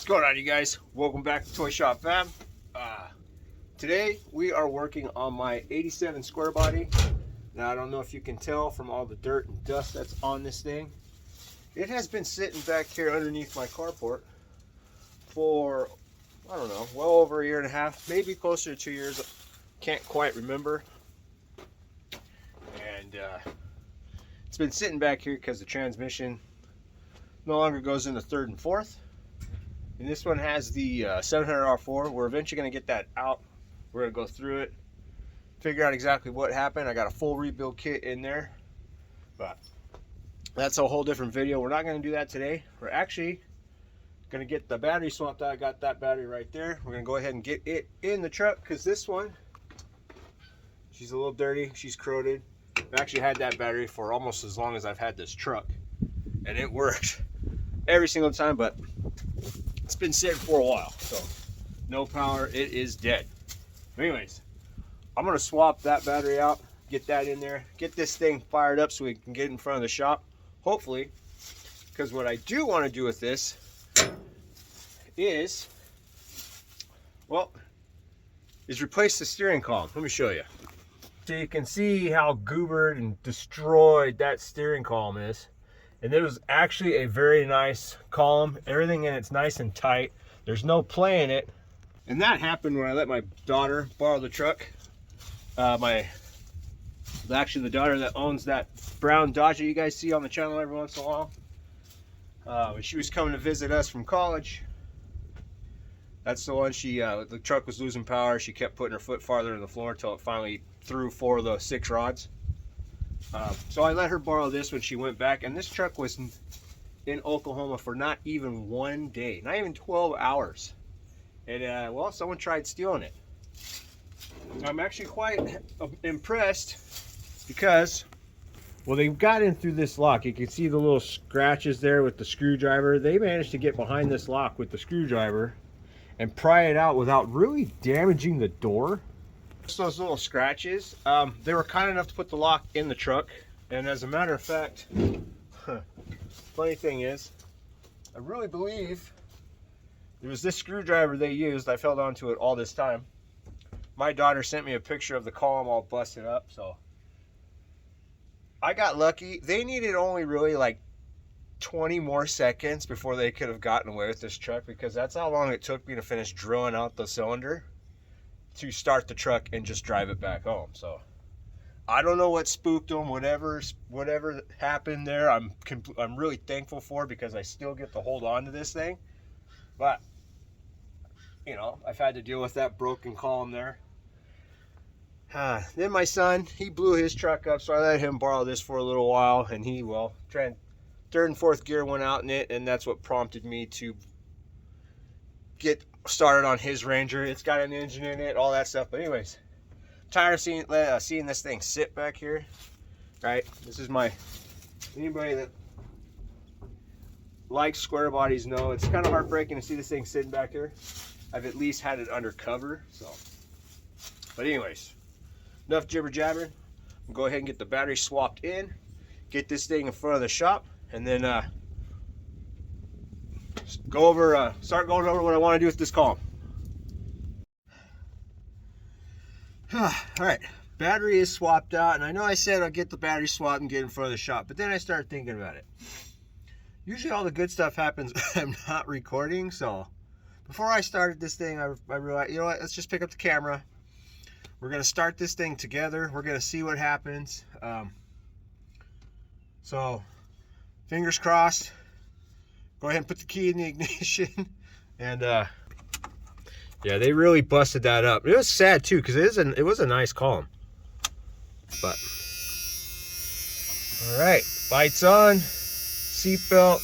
What's going on, you guys? Welcome back to Toy Shop Fam. Today we are working on my 87 square body. Now I don't know if you can tell from all the dirt and dust that's on this thing. It has been sitting back here underneath my carport for, I don't know, well over a year and a half, maybe closer to 2 years. Can't quite remember. And it's been sitting back here because the transmission no longer goes into third and fourth. And this one has the 700R4. We're eventually going to get that out. We're going to go through it, figure out exactly what happened. I got a full rebuild kit in there, but that's a whole different video. We're not going to do that today. We're actually going to get the battery swapped out. I got that battery right there. We're going to go ahead and get it in the truck because this one, she's a little dirty. She's corroded. I've actually had that battery for almost as long as I've had this truck, and it works every single time, but it's been sitting for a while, so no power, it is dead. Anyways, I'm gonna swap that battery out, get that in there, get this thing fired up so we can get in front of the shop, hopefully, because what I do want to do with this is, well, is replace the steering column. Let me show you. So you can see how goobered and destroyed that steering column is. And it was actually a very nice column. Everything in it's nice and tight. There's no play in it. And that happened when I let my daughter borrow the truck. Actually the daughter that owns that brown Dodge that you guys see on the channel every once in a while. When she was coming to visit us from college, that's the one the truck was losing power. She kept putting her foot farther in the floor until it finally threw 4 of the 6 rods. So I let her borrow this when she went back, and this truck was in Oklahoma for not even 1 day, not even 12 hours. And well, someone tried stealing it. I'm actually quite impressed because, well, they got in through this lock. You can see the little scratches there with the screwdriver. They managed to get behind this lock with the screwdriver and pry it out without really damaging the door. Those little scratches, they were kind enough to put the lock in the truck, and as a matter of fact, funny thing is, I really believe it was this screwdriver they used. I've held on to it all this time. My daughter sent me a picture of the column all busted up, so I got lucky. They needed only really like 20 more seconds before they could have gotten away with this truck, because that's how long it took me to finish drilling out the cylinder to start the truck and just drive it back home. So I don't know what spooked them. Whatever happened there, I'm really thankful for, because I still get to hold on to this thing. But you know, I've had to deal with that broken column there. Then my son, he blew his truck up, so I let him borrow this for a little while, and he, well, third and fourth gear went out in it, and that's what prompted me to get started on his Ranger. It's got an engine in it, all that stuff. But anyways, I'm tired of seeing this thing sit back here. Right, this is anybody that likes square bodies know it's kind of heartbreaking to see this thing sitting back here. I've at least had it under cover. So, but anyways, enough jibber jabbering. I'll go ahead and get the battery swapped in, get this thing in front of the shop, and then start going over what I want to do with this column. All right, battery is swapped out, and I know I said I'll get the battery swapped and get in front of the shop, but then I started thinking about it. Usually all the good stuff happens when I'm not recording, so before I started this thing, I realized, you know what, let's just pick up the camera. We're going to start this thing together. We're going to see what happens. So fingers crossed. Go ahead and put the key in the ignition. And yeah, they really busted that up. It was sad too, because it was a nice column. But all right, lights on, seatbelt.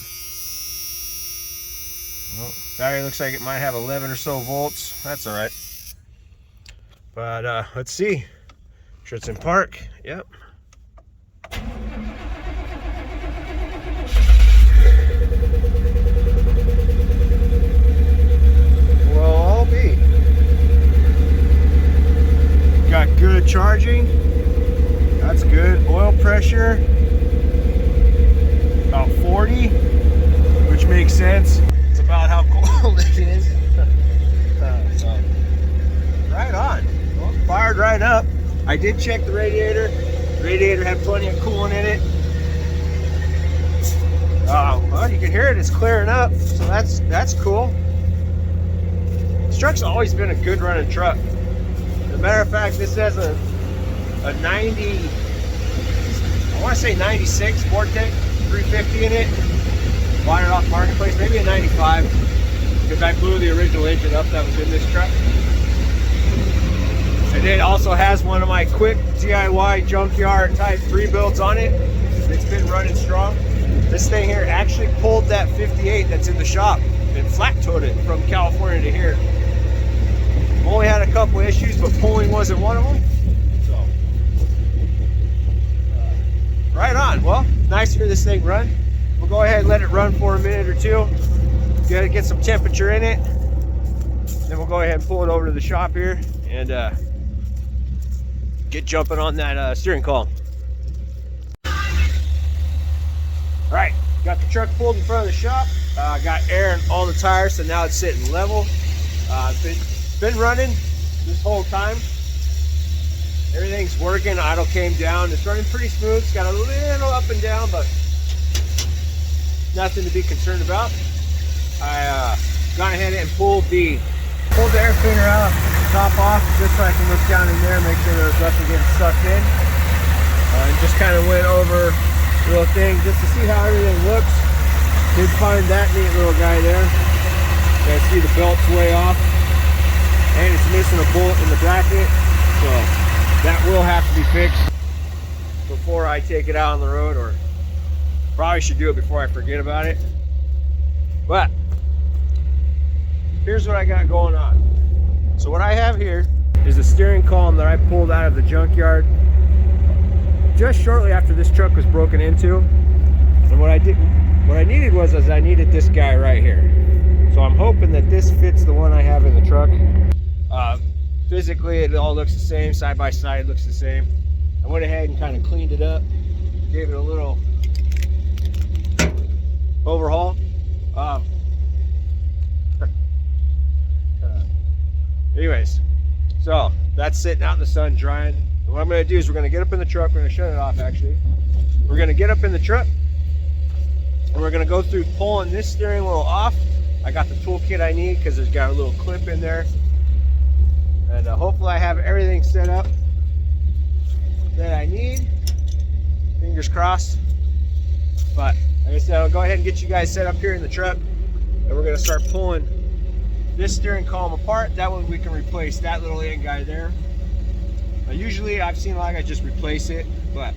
Well, battery looks like it might have 11 or so volts. That's all right. But let's see. Sure it's in park. Yep. Got good charging. That's good. Oil pressure about 40, which makes sense. It's about how cold it I did check the radiator. The radiator had plenty of coolant in it. Well, you can hear it, it's clearing up, so that's cool. This truck's always been a good running truck. As a matter of fact, this has a 90, I want to say 96 Vortec 350 in it. Bought it off Marketplace, maybe a 95, because I blew the original engine up that was in this truck. And it also has one of my quick DIY junkyard type rebuilds on it. It's been running strong. This thing here actually pulled that 58 that's in the shop and flat towed it from California to here. Only had a couple issues, but pulling wasn't one of them. So, right on. Well, nice to hear this thing run. We'll go ahead and let it run for a minute or two. Gotta get some temperature in it. Then we'll go ahead and pull it over to the shop here and get jumping on that steering column. All right, got the truck pulled in front of the shop. Got air in all the tires, so now it's sitting level. Been running this whole time. Everything's working. Idle came down. It's running pretty smooth. It's got a little up and down, but nothing to be concerned about. I gone ahead and pulled the air cleaner out, top off, just so I can look down in there, make sure there's nothing getting sucked in. And just kind of went over the little thing just to see how everything looks. Did find that neat little guy there. You guys see the belt's way off, and it's missing a bolt in the bracket, so that will have to be fixed before I take it out on the road, or probably should do it before I forget about it. But here's what I got going on. So what I have here is a steering column that I pulled out of the junkyard just shortly after this truck was broken into. And what I needed was I needed this guy right here. So I'm hoping that this fits the one I have in the truck. Physically, it all looks the same. Side by side, it looks the same. I went ahead and kind of cleaned it up, gave it a little overhaul. Anyways, so that's sitting out in the sun drying. And what I'm going to do is we're going to get up in the truck. We're going to shut it off, actually. We're going to get up in the truck and we're going to go through pulling this steering wheel off. I got the toolkit I need because it's got a little clip in there. And hopefully I have everything set up that I need. Fingers crossed. But like I said, I'll go ahead and get you guys set up here in the truck, and we're going to start pulling this steering column apart. That way we can replace that little end guy there. Usually I've seen a lot of guys just replace it, but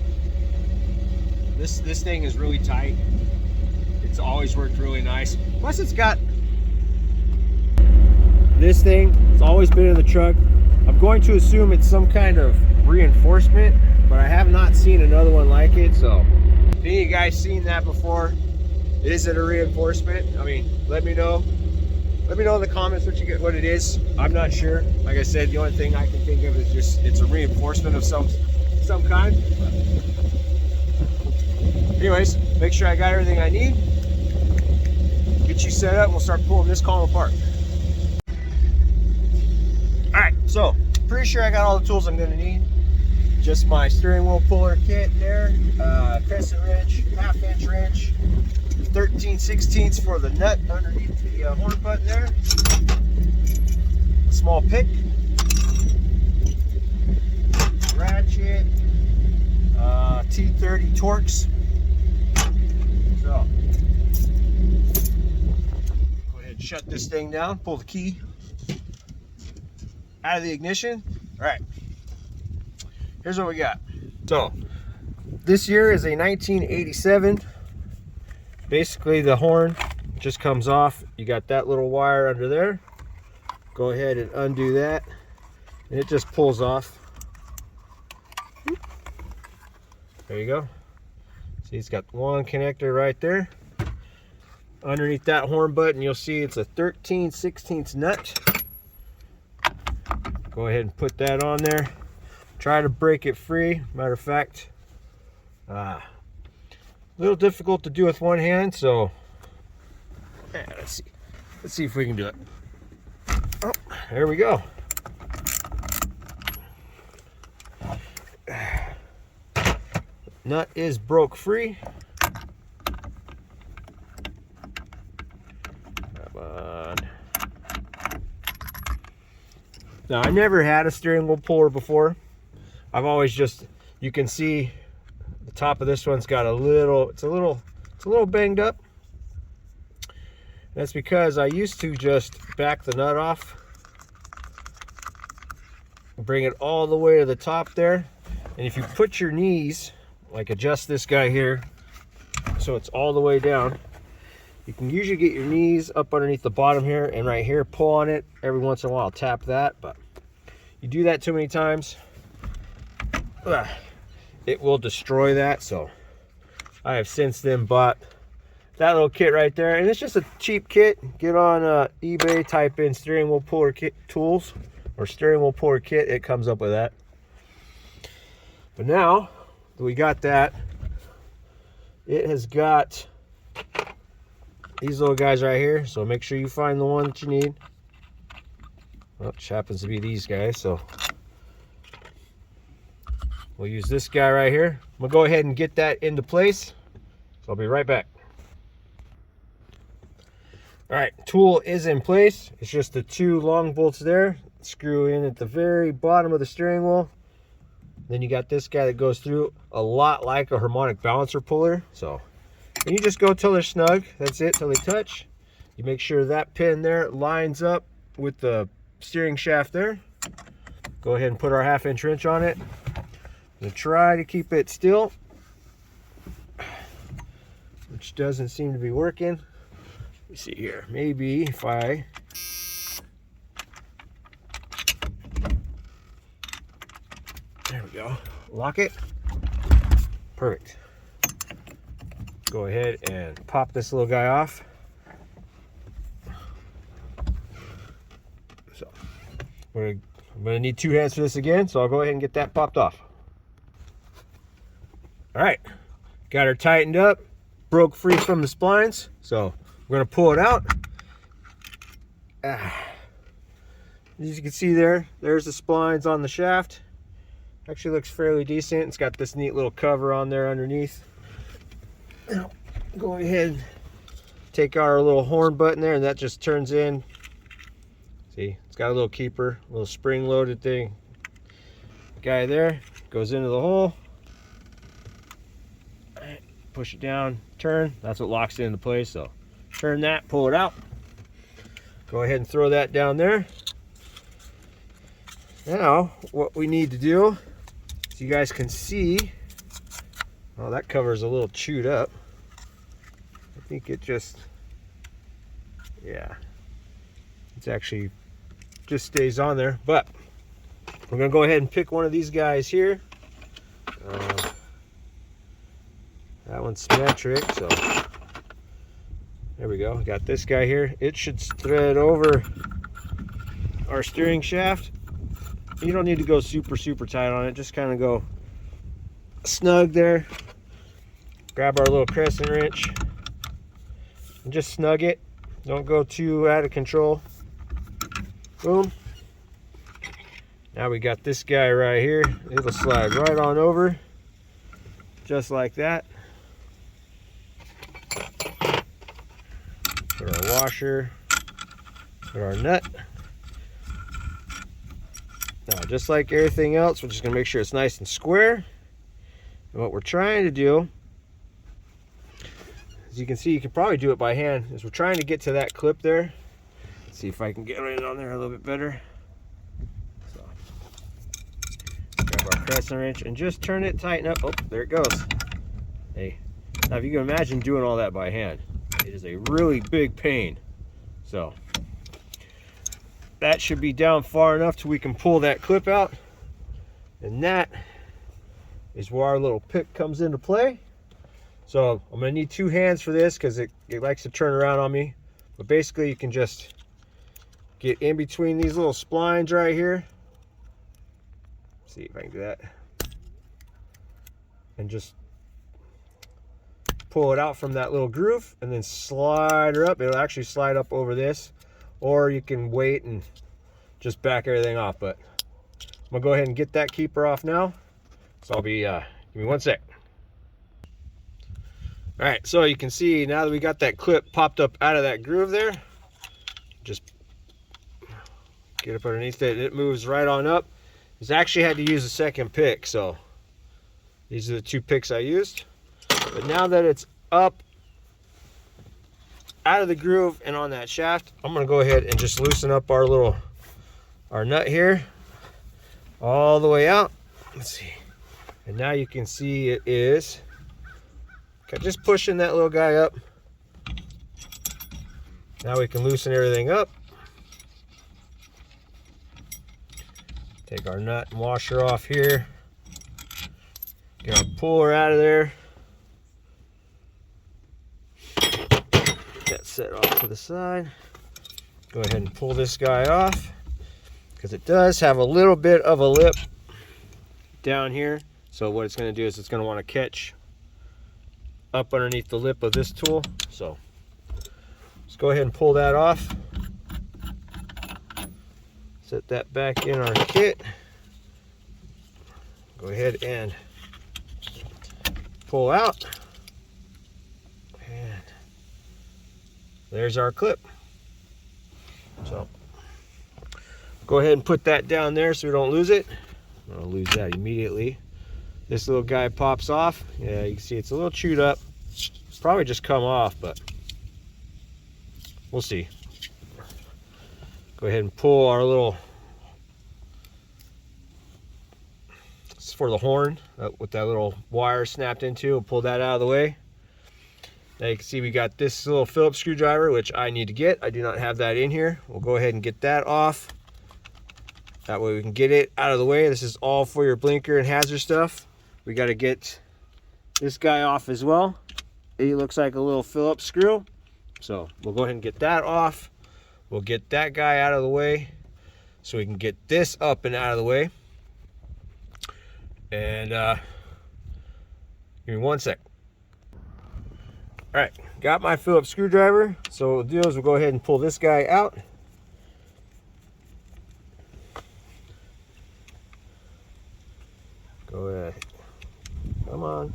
this thing is really tight. It's always worked really nice. Plus it's got this thing. It's always been in the truck. I'm going to assume it's some kind of reinforcement, but I have not seen another one like it. So if any of you guys seen that before, is it a reinforcement? I mean, let me know. Let me know in the comments what it is. I'm not sure. Like I said, the only thing I can think of is just it's a reinforcement of some kind. Anyways, make sure I got everything I need. Get you set up and we'll start pulling this column apart. Alright, so pretty sure I got all the tools I'm gonna need. Just my steering wheel puller kit there, crescent wrench, 1/2-inch wrench, 13/16 for the nut underneath the horn button there, a small pick, ratchet, T30 Torx. So go ahead and shut this thing down, pull the key out of the ignition. All right, here's what we got. So this year is a 1987. Basically the horn just comes off. You got that little wire under there. Go ahead and undo that and it just pulls off. There you go. See, it's got one connector right there. Underneath that horn button you'll see it's a 13/16 nut. Go ahead and put that on there. Try to break it free. Matter of fact, a little difficult to do with one hand, so yeah, let's see if we can do it. Oh, there we go. nut is broke free. Come on. Now, I never had a steering wheel puller before. I've always just, you can see the top of this one's got a little, it's a little banged up. That's because I used to just back the nut off, bring it all the way to the top there, and if you put your knees, like adjust this guy here so it's all the way down, you can usually get your knees up underneath the bottom here and right here, pull on it. Every once in a while tap that, but you do that too many times, it will destroy that. So I have since then bought that little kit right there, and it's just a cheap kit. Get on eBay, type in steering wheel puller kit tools or steering wheel puller kit, it comes up with that. But now that we got that, it has got these little guys right here, so make sure you find the one that you need, which happens to be these guys. So we'll use this guy right here. I'm gonna go ahead and get that into place, so I'll be right back. All right, tool is in place. It's just the two long bolts there. Screw in at the very bottom of the steering wheel. Then you got this guy that goes through, a lot like a harmonic balancer puller. So, and you just go till they're snug. That's it, till they touch. You make sure that pin there lines up with the steering shaft there. Go ahead and put our 1/2" wrench on it. I'm gonna try to keep it still, which doesn't seem to be working. Let me see here, maybe if I there we go, lock it. Perfect. Go ahead and pop this little guy off. So I'm gonna need 2 hands for this again, so I'll go ahead and get that popped off. All right, got her tightened up, broke free from the splines, so we're gonna pull it out. As you can see there's the splines on the shaft. Actually looks fairly decent. It's got this neat little cover on there underneath. Now, go ahead and take our little horn button there, and that just turns in. See, it's got a little keeper, a little spring loaded thing. Guy there goes into the hole. Push it down, turn. That's what locks it into place. So turn that, pull it out. Go ahead and throw that down there. Now, what we need to do, so you guys can see, oh, that cover's a little chewed up. I think it just, yeah, it's actually just stays on there. But we're gonna go ahead and pick one of these guys here. That one's symmetric, so there we go. Got this guy here. It should thread over our steering shaft. You don't need to go super tight on it. Just kind of go snug there. Grab our little crescent wrench and just snug it. Don't go too out of control. Boom. Now we got this guy right here. It'll slide right on over, just like that. Put our washer, put our nut. Now, just like everything else, we're just gonna make sure it's nice and square. And what we're trying to do, as you can see, you can probably do it by hand, is we're trying to get to that clip there. Let's see if I can get it on there a little bit better. So, grab our crescent wrench and just turn it, tighten up. Oh, there it goes. Hey, now if you can imagine doing all that by hand, it is a really big pain. So that should be down far enough till we can pull that clip out. And that is where our little pick comes into play. So I'm gonna need 2 hands for this because it likes to turn around on me. But basically you can just get in between these little splines right here. Let's see if I can do that. And just pull it out from that little groove and then slide her up. It'll actually slide up over this, or you can wait and just back everything off. But I'm gonna go ahead and get that keeper off now. So I'll be, give me 1 sec. All right, so you can see now that we got that clip popped up out of that groove there, just get up underneath it. It moves right on up. I actually had to use a second pick, so these are the 2 picks I used. But now that it's up out of the groove and on that shaft, I'm gonna go ahead and just loosen up our nut here all the way out. Let's see. And now you can see it is just pushing that little guy up. Now we can loosen everything up. Take our nut and washer off here. Get our puller out of there. Get that set off to the side. Go ahead and pull this guy off, because it does have a little bit of a lip down here. So what it's going to do is it's going to want to catch up underneath the lip of this tool. So let's go ahead and pull that off. Set that back in our kit. Go ahead and pull out. And there's our clip. So go ahead and put that down there so we don't lose it. I'm gonna lose that immediately. This little guy pops off. Yeah, you can see it's a little chewed up. It's probably just come off, but we'll see. Go ahead and pull our little, it's for the horn with that little wire snapped into. We'll pull that out of the way. Now you can see we got this little Phillips screwdriver, which I need to get. I do not have that in here. We'll go ahead and get that off. That way we can get it out of the way. This is all for your blinker and hazard stuff. We got to get this guy off as well. He looks like a little Phillips screw. So we'll go ahead and get that off. We'll get that guy out of the way so we can get this up and out of the way. And give me 1 sec. All right, got my Phillips screwdriver. So what we'll do is we'll go ahead and pull this guy out. Go ahead. Come on.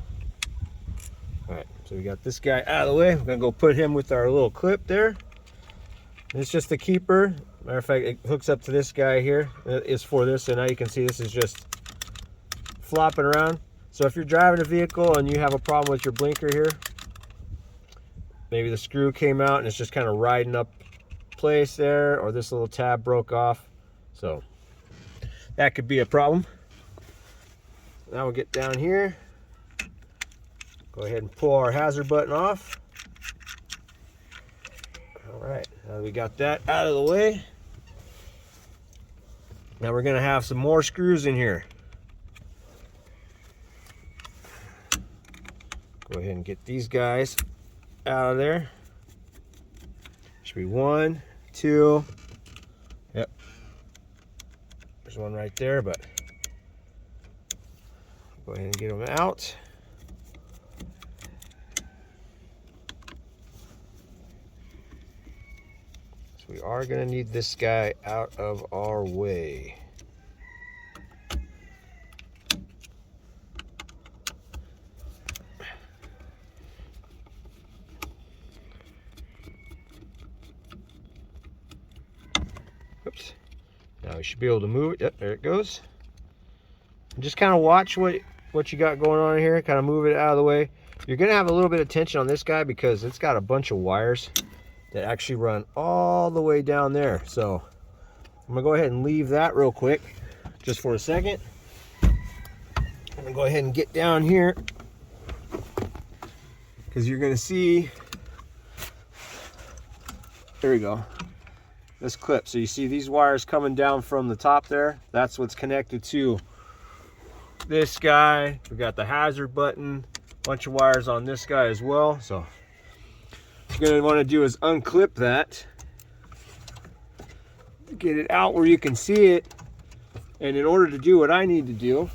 All right, so we got this guy out of the way. We're gonna go put him with our little clip there. It's just a keeper. Matter of fact, it hooks up to this guy here. It is for this, and now you can see this is just flopping around. So if you're driving a vehicle and you have a problem with your blinker here, maybe the screw came out and it's just kind of riding up place there, or this little tab broke off. So that could be a problem. Now we'll get down here. Go ahead and pull our hazard button off. All right, now we got that out of the way. Now we're gonna have some more screws in here. Go ahead and get these guys out of there. Should be 1, 2. Yep. There's one right there, but go ahead and get them out. So we are going to need this guy out of our way. Oops. Now we should be able to move it. Yep, there it goes. And just kind of watch what you got going on here. Kind of move it out of the way. You're going to have a little bit of tension on this guy because it's got a bunch of wires that actually run all the way down there. So I'm going to go ahead and leave that real quick just for a second. I'm going to go ahead and get down here because you're going to see, there we go, this clip. So you see these wires coming down from the top there. That's what's connected to this guy. We got the hazard button, bunch of wires on this guy as well. So what you're going to want to do is unclip that, get it out where you can see it. And in order to do what I need to do,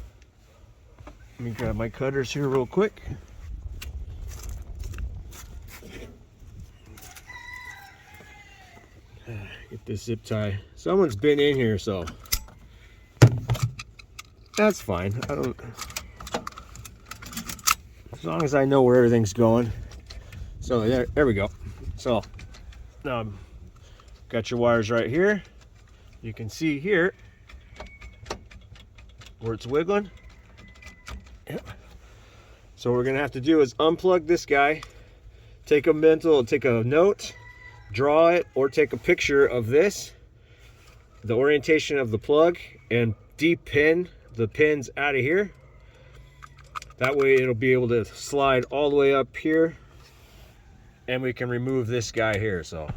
let me grab my cutters here real quick. Get this zip tie. Someone's been in here, so that's fine. I don't, as long as I know where everything's going. So there we go. So got your wires right here. You can see here where it's wiggling. Yep. So what we're gonna have to do is unplug this guy, take a note, draw it, or take a picture of this, the orientation of the plug, and de-pin the pins out of here. That way it'll be able to slide all the way up here, and we can remove this guy here. So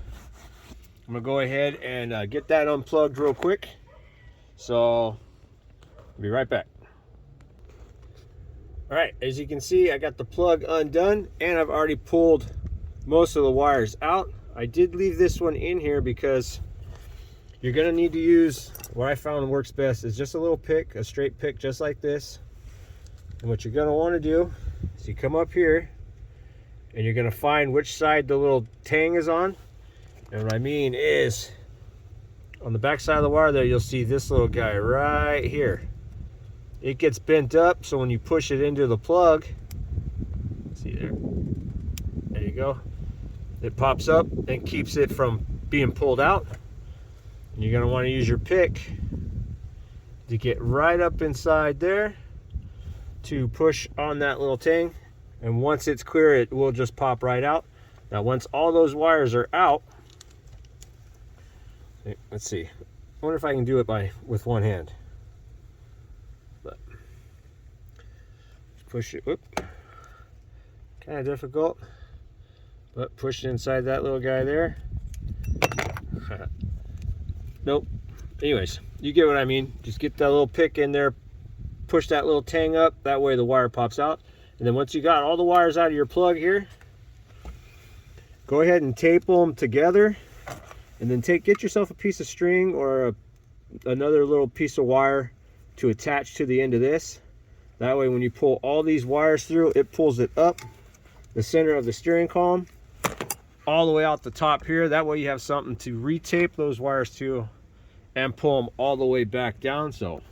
I'm gonna go ahead and get that unplugged real quick. So I'll be right back. All right, as you can see, I got the plug undone and I've already pulled most of the wires out. I did leave this one in here because you're gonna need to use what I found works best is just a little pick, a straight pick just like this. And what you're gonna wanna do is you come up here and you're gonna find which side the little tang is on. And what I mean is on the back side of the wire there, you'll see this little guy right here. It gets bent up, so when you push it into the plug, see there you go, it pops up and keeps it from being pulled out. And you're going to want to use your pick to get right up inside there to push on that little tang, and once it's clear it will just pop right out. Now once all those wires are out, let's see, I wonder if I can do it with one hand. But push it, whoop, kind of difficult, but push it inside that little guy there. Nope. Anyways, you get what I mean. Just get that little pick in there, push that little tang up, that way the wire pops out. And then once you got all the wires out of your plug here, go ahead and tape them together, and then get yourself a piece of string or another little piece of wire to attach to the end of this. That way when you pull all these wires through, it pulls it up the center of the steering column all the way out the top here. That way you have something to retape those wires to and pull them all the way back down. So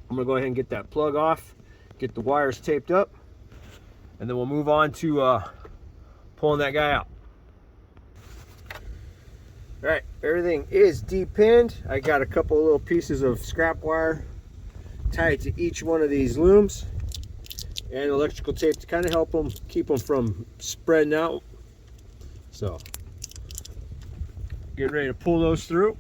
I'm gonna go ahead and get that plug off, get the wires taped up, and then we'll move on to pulling that guy out. All right, everything is de-pinned. I got a couple of little pieces of scrap wire tied to each one of these looms and electrical tape to kind of help them, keep them from spreading out. So get ready to pull those through.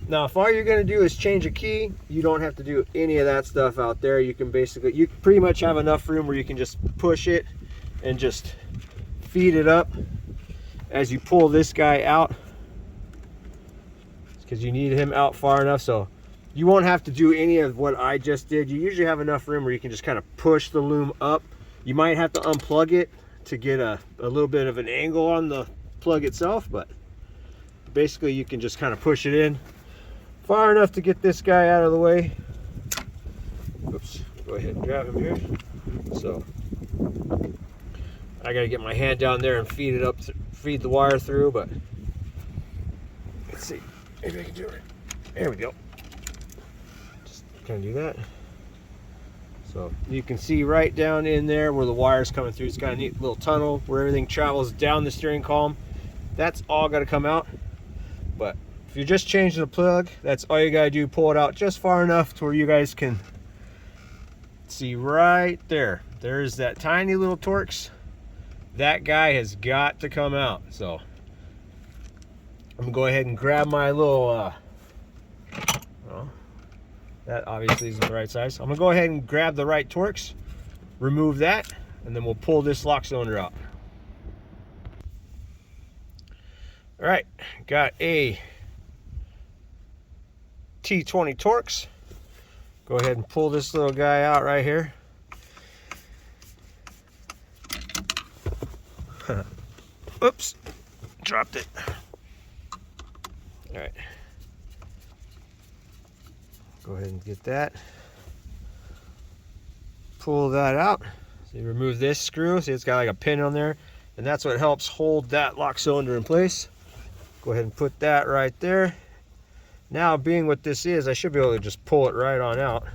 Now if all you're going to do is change a key, you don't have to do any of that stuff out there. You can you pretty much have enough room where you can just push it and just feed it up as you pull this guy out, because you need him out far enough. So you won't have to do any of what I just did. You usually have enough room where you can just kind of push the loom up. You might have to unplug it to get a little bit of an angle on the plug itself, but basically you can just kind of push it in far enough to get this guy out of the way. Oops, go ahead and grab him here. So I gotta get my hand down there and feed it up, feed the wire through, but let's see, maybe I can do it. There we go. Just kind of do that. So you can see right down in there where the wire's coming through. It's got a neat little tunnel where everything travels down the steering column. That's all got to come out. But if you're just changing the plug, that's all you got to do. Pull it out just far enough to where you guys can see right there. There's that tiny little Torx. That guy has got to come out. So I'm gonna go ahead and grab my little well, that obviously isn't the right size. I'm gonna go ahead and grab the right Torx, remove that, and then we'll pull this lock cylinder out. All right, got a T20 Torx. Go ahead and pull this little guy out right here. Oops, dropped it. All right, go ahead and get that. Pull that out. So you remove this screw. See, it's got like a pin on there, and that's what helps hold that lock cylinder in place. Go ahead and put that right there. Now, being what this is, I should be able to just pull it right on out.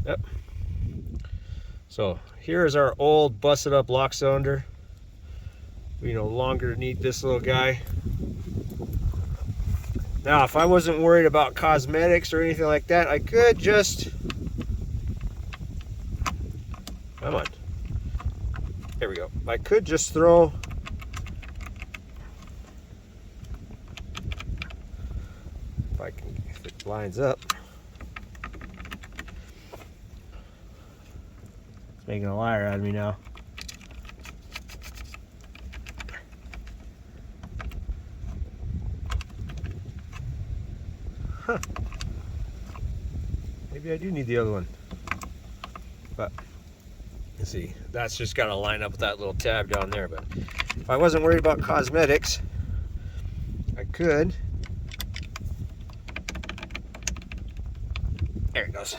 Yep. So here's our old busted up lock cylinder. We no longer need this little guy. Now, if I wasn't worried about cosmetics or anything like that, I could just, come on, there we go. I could just throw, if it lines up. It's making a liar out of me now. Huh. Maybe I do need the other one. But let's see. That's just got to line up with that little tab down there. But if I wasn't worried about cosmetics, I could. There it goes.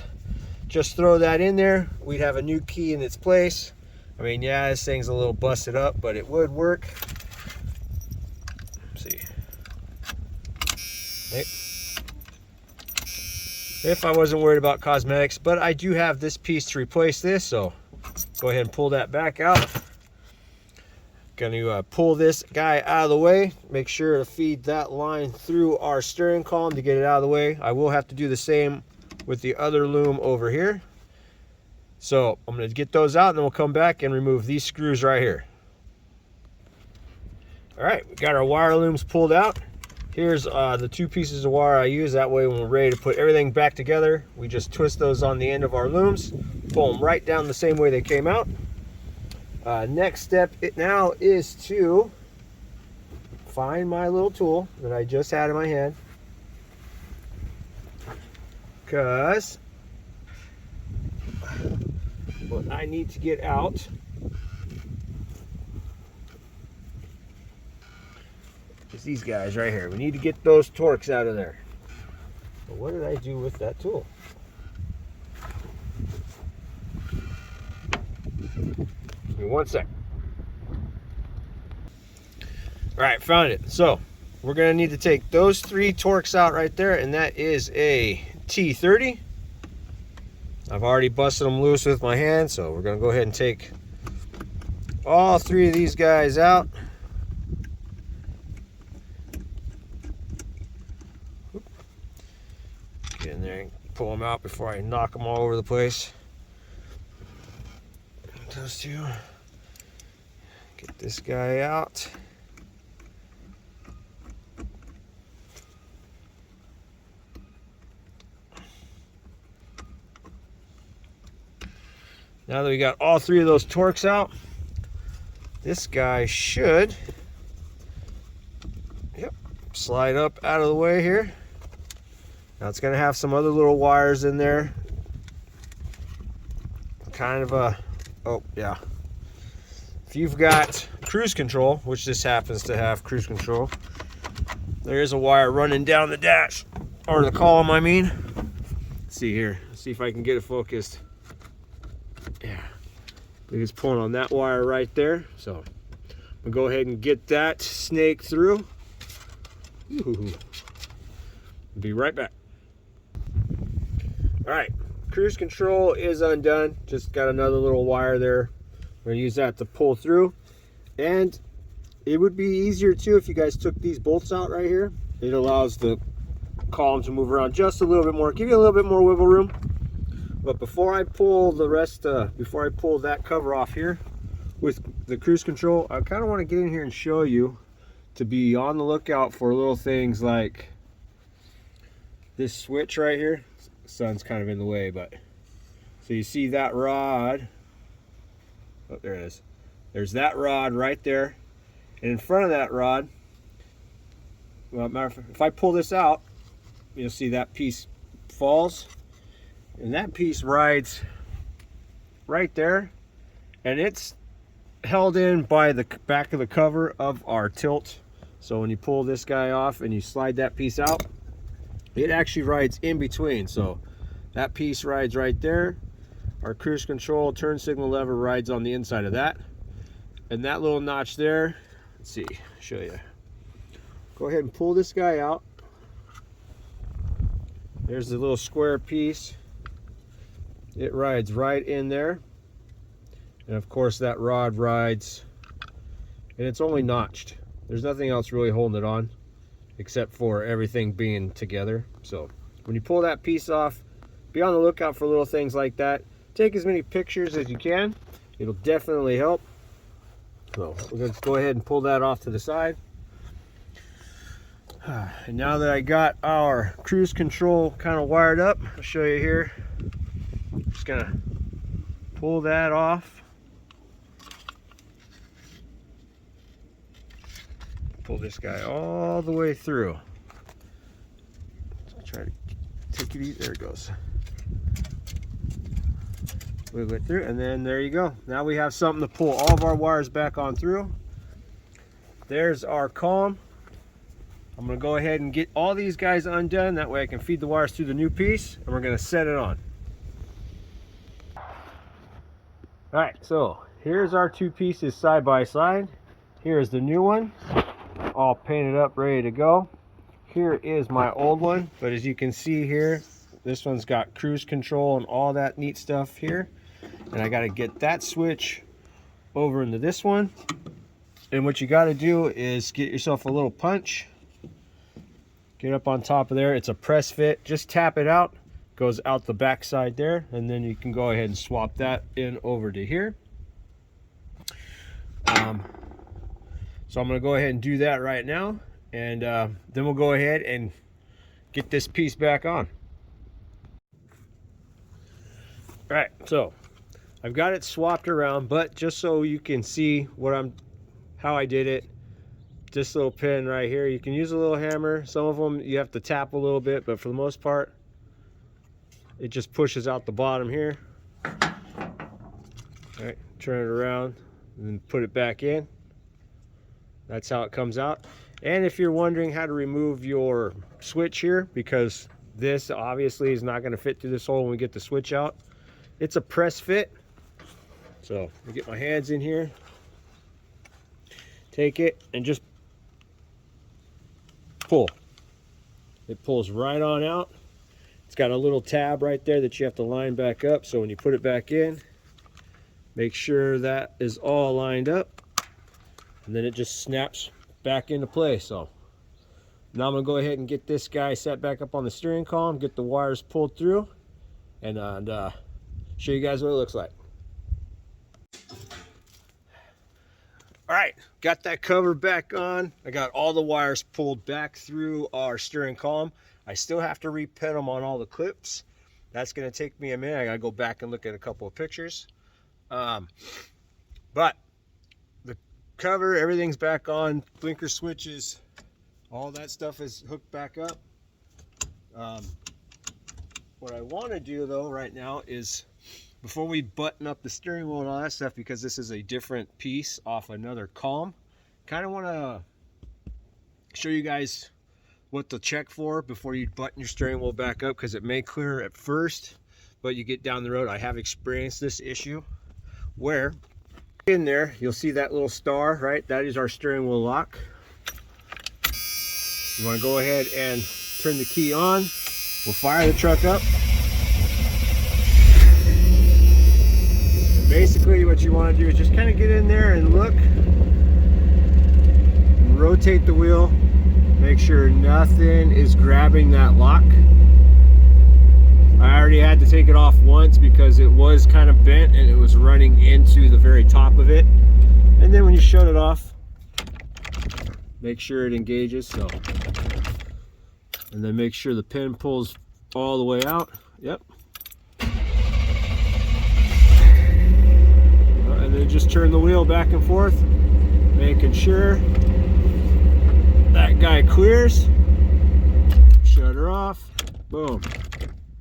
Just throw that in there. We'd have a new key in its place. I mean, yeah, this thing's a little busted up, but it would work. Let's see. Hey. If I wasn't worried about cosmetics, but I do have this piece to replace this, so go ahead and pull that back out. Gonna pull this guy out of the way, make sure to feed that line through our steering column to get it out of the way. I will have to do the same with the other loom over here. So I'm gonna get those out and then we'll come back and remove these screws right here. All right, we got our wire looms pulled out. Here's the two pieces of wire I use. That way when we're ready to put everything back together, we just twist those on the end of our looms, pull them right down the same way they came out. Next step now is to find my little tool that I just had in my hand, because what I need to get out is these guys right here. We need to get those torques out of there. But what did I do with that tool? Give me one sec. All right, found it. So we're gonna need to take those three torques out right there, and that is a T30. I've already busted them loose with my hand, so we're gonna go ahead and take all three of these guys out. Get in there and pull them out before I knock them all over the place. Those two. Get this guy out. Now that we got all three of those torques out, this guy should, yep, slide up out of the way here. Now it's going to have some other little wires in there. Kind of a, oh yeah. If you've got cruise control, which this happens to have cruise control, there is a wire running down the dash, or the column I mean. Let's see here, let's see if I can get it focused. Yeah, it's pulling on that wire right there. So we'll go ahead and get that snake through. Ooh. Be right back. All right, cruise control is undone. Just got another little wire there. We're gonna use that to pull through. And it would be easier too if you guys took these bolts out right here. It allows the column to move around just a little bit more, give you a little bit more wiggle room. But before I pull the rest, before I pull that cover off here with the cruise control, I kind of want to get in here and show you to be on the lookout for little things like this switch right here. The sun's kind of in the way, but so you see that rod. Oh, there it is. There's that rod right there, and in front of that rod, well, matter of fact, if I pull this out, you'll see that piece falls. And that piece rides right there, and it's held in by the back of the cover of our tilt. So when you pull this guy off and you slide that piece out, it actually rides in between. So that piece rides right there. Our cruise control turn signal lever rides on the inside of that. And that little notch there, let's see, show you. Go ahead and pull this guy out. There's the little square piece. It rides right in there. And of course that rod rides, and it's only notched. There's nothing else really holding it on except for everything being together. So when you pull that piece off, be on the lookout for little things like that. Take as many pictures as you can. It'll definitely help. So we're going to go ahead and pull that off to the side. And now that I got our cruise control kind of wired up, I'll show you here. I'm just going to pull that off. Pull this guy all the way through. Try to take it easy. There it goes. Wiggle it through, and then there you go. Now we have something to pull all of our wires back on through. There's our column. I'm going to go ahead and get all these guys undone. That way I can feed the wires through the new piece, and we're going to set it on. Alright, so here's our two pieces side by side. Here's the new one, all painted up, ready to go. Here is my old one, but as you can see here, this one's got cruise control and all that neat stuff here. And I got to get that switch over into this one. And what you got to do is get yourself a little punch. Get up on top of there. It's a press fit. Just tap it out. Goes out the back side there. And then you can go ahead and swap that in over to here. So I'm going to go ahead and do that right now. And then we'll go ahead and get this piece back on. All right, so I've got it swapped around, but just so you can see how I did it, this little pin right here, you can use a little hammer. Some of them you have to tap a little bit, but for the most part, it just pushes out the bottom here. All right, turn it around and then put it back in. That's how it comes out. And if you're wondering how to remove your switch here, because this obviously is not going to fit through this hole when we get the switch out, it's a press fit. So I get my hands in here, take it, and just pull. It pulls right on out. It's got a little tab right there that you have to line back up. So when you put it back in, make sure that is all lined up, and then it just snaps back into place. So now I'm gonna go ahead and get this guy set back up on the steering column, get the wires pulled through, and show you guys what it looks like. All right, got that cover back on. I got all the wires pulled back through our steering column. I still have to repin them on all the clips. That's gonna take me a minute. I gotta go back and look at a couple of pictures. But the cover, everything's back on, blinker switches, all that stuff is hooked back up. What I want to do though right now is, before we button up the steering wheel and all that stuff, because this is a different piece off another column, kind of want to show you guys what to check for before you button your steering wheel back up, because it may clear at first, but you get down the road. I have experienced this issue where in there you'll see that little star, right? That is our steering wheel lock. You want to go ahead and turn the key on. We'll fire the truck up. And basically what you want to do is just kind of get in there and look, and rotate the wheel, make sure nothing is grabbing that lock. I already had to take it off once because it was kind of bent and it was running into the very top of it. And then when you shut it off, make sure it engages. So, and then make sure the pin pulls all the way out. Yep. And then just turn the wheel back and forth, making sure that guy clears. Shut her off. Boom.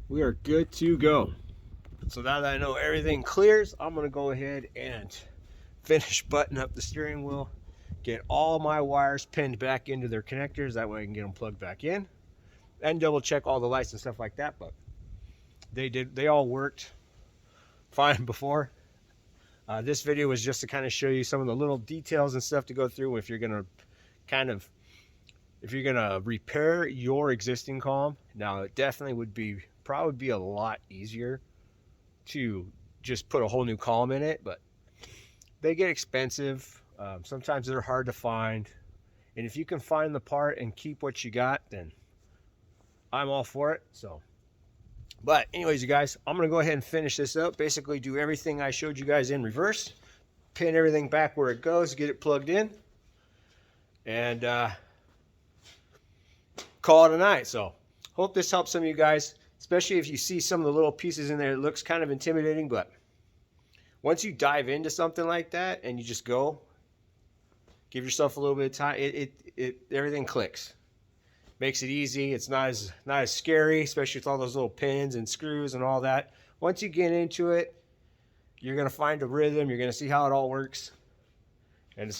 We are good to go. So now that I know everything clears, I'm going to go ahead and finish buttoning up the steering wheel, get all my wires pinned back into their connectors. That way I can get them plugged back in, and double check all the lights and stuff like that. But they all worked fine before. This video was just to kind of show you some of the little details and stuff to go through if you're going to repair your existing column. Now it definitely would probably be a lot easier to just put a whole new column in it, but they get expensive. Sometimes they're hard to find. And if you can find the part and keep what you got, then I'm all for it. So, but anyways, you guys, I'm going to go ahead and finish this up. Basically do everything I showed you guys in reverse. Pin everything back where it goes, get it plugged in, and call it a night. So hope this helps some of you guys, especially if you see some of the little pieces in there. It looks kind of intimidating, but once you dive into something like that and you just go, give yourself a little bit of time, everything clicks. Makes it easy. It's not as scary, especially with all those little pins and screws and all that. Once you get into it, you're going to find a rhythm. You're going to see how it all works. And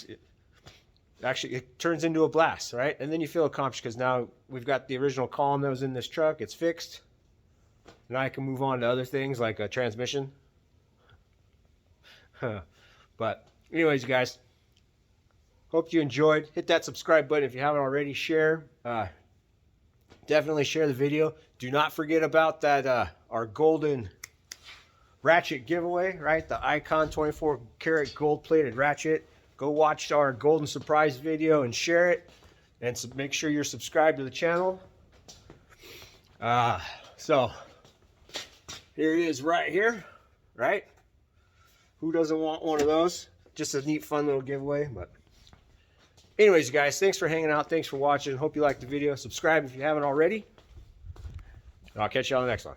it turns into a blast, right? And then you feel accomplished because now we've got the original column that was in this truck. It's fixed. Now I can move on to other things like a transmission. But anyways, you guys, hope you enjoyed. Hit that subscribe button if you haven't already. Share. Definitely share the video. Do not forget about that our golden ratchet giveaway, right? The Icon 24 karat gold plated ratchet. Go watch our golden surprise video and share it, and make sure you're subscribed to the channel. So here it is right here, right? Who doesn't want one of those? Just a neat, fun little giveaway. But anyways, you guys, thanks for hanging out. Thanks for watching. Hope you liked the video. Subscribe if you haven't already. And I'll catch you on the next one.